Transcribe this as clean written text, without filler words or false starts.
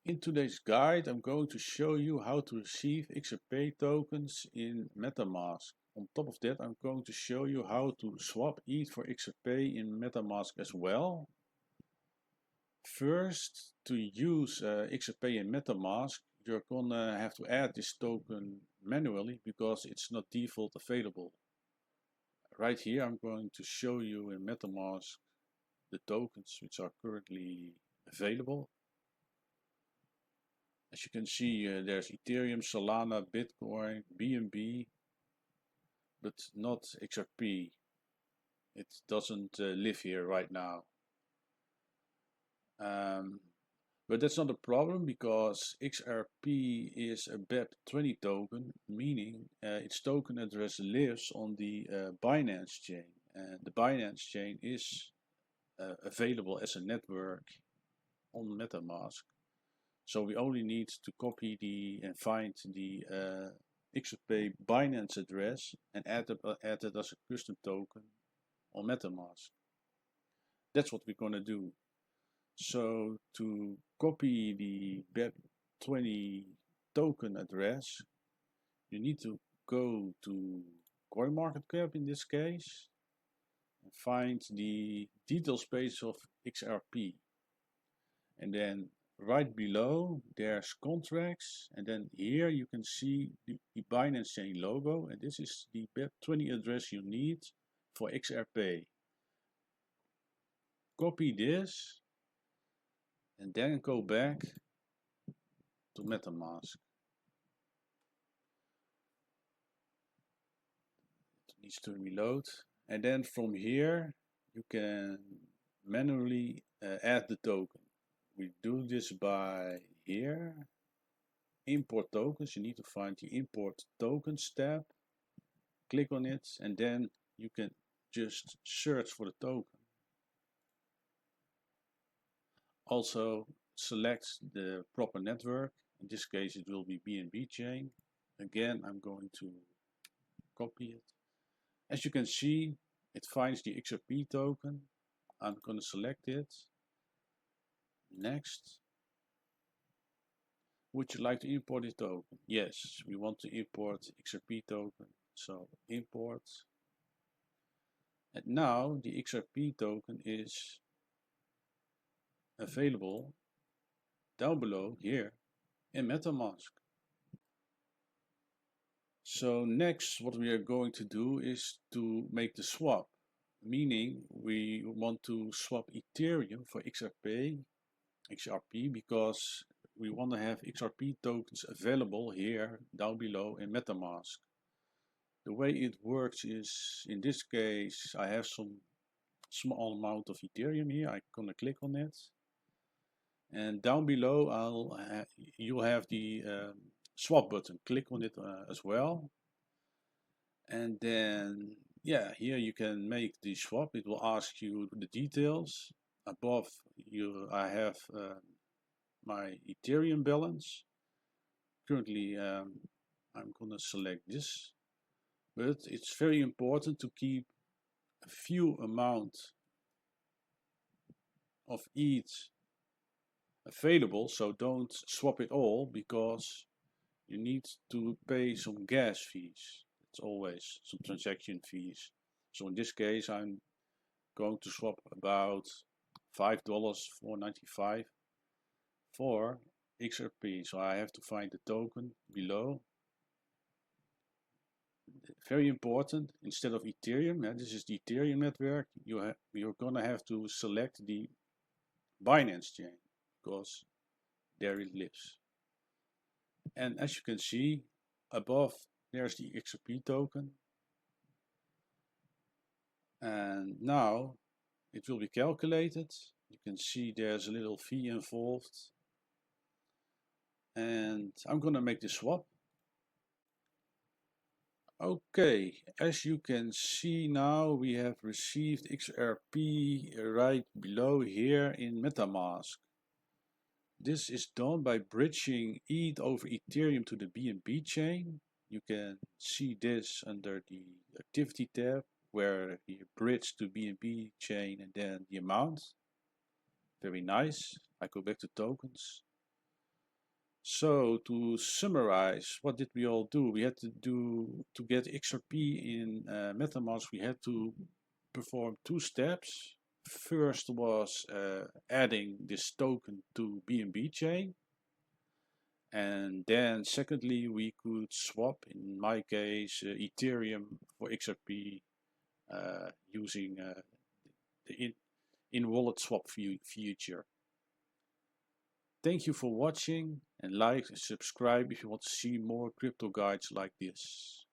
In today's guide, I'm going to show you how to receive XRP tokens in MetaMask. On top of that, I'm going to show you how to swap ETH for XRP in MetaMask as well. First, to use XRP in MetaMask, you're gonna have to add this token manually because it's not default available. Right here, I'm going to show you in MetaMask the tokens which are currently available. As you can see, there's Ethereum, Solana, Bitcoin, BNB, but not XRP. It doesn't live here right now. But that's not a problem because XRP is a BEP20 token, meaning its token address lives on the Binance chain. And the Binance chain is available as a network on MetaMask. So we only need to copy and find the XRP Binance address and add it as a custom token on MetaMask. That's what we're going to do. So to copy the BEP20 token address, you need to go to CoinMarketCap in this case and find the details page of XRP. And then right below there's contracts, and then here you can see the Binance Chain logo, and this is the BEP20 address you need for XRP. Copy this and then go back to MetaMask. It needs to reload, and then from here you can manually add the token. We do this by here, import tokens. You need to find the import tokens tab, click on it, and then you can just search for the token. Also select the proper network. In this case it will be BNB Chain. Again, I'm going to copy it. As you can see, it finds the XRP token. I'm going to select it. Next. Would you like to import this token? Yes, we want to import XRP token. So import. And now the XRP token is available down below here in MetaMask. So next, what we are going to do is to make the swap, meaning we want to swap Ethereum for XRP because we want to have XRP tokens available here down below in MetaMask. The way it works is, in this case, I have some small amount of Ethereum here. I'm gonna click on it, and down below you'll have the swap button. Click on it as well, and then yeah, here you can make the swap. It will ask you the details. Above I have my Ethereum balance. Currently I'm gonna select this, but it's very important to keep a few amount of ETH available, so don't swap it all because you need to pay some gas fees. It's always some transaction fees. So in this case I'm going to swap about $5.495 for XRP. So I have to find the token below. Very important, instead of Ethereum, this is the Ethereum network, you're gonna have to select the Binance chain because there it lives. And as you can see above, there's the XRP token, and now it will be calculated. You can see there's a little fee involved, and I'm gonna make the swap. Okay, as you can see now, we have received XRP right below here in MetaMask. This is done by bridging ETH over Ethereum to the BNB chain. You can see this under the activity tab where you bridge to BNB chain and then the amount. Very nice. I go back to tokens. So to summarize, what did we all do? We had to get XRP in MetaMask. We had to perform two steps. First was adding this token to BNB Chain, and then secondly we could swap, in my case, Ethereum for XRP using the in-wallet swap feature. Thank you for watching, and like and subscribe if you want to see more crypto guides like this.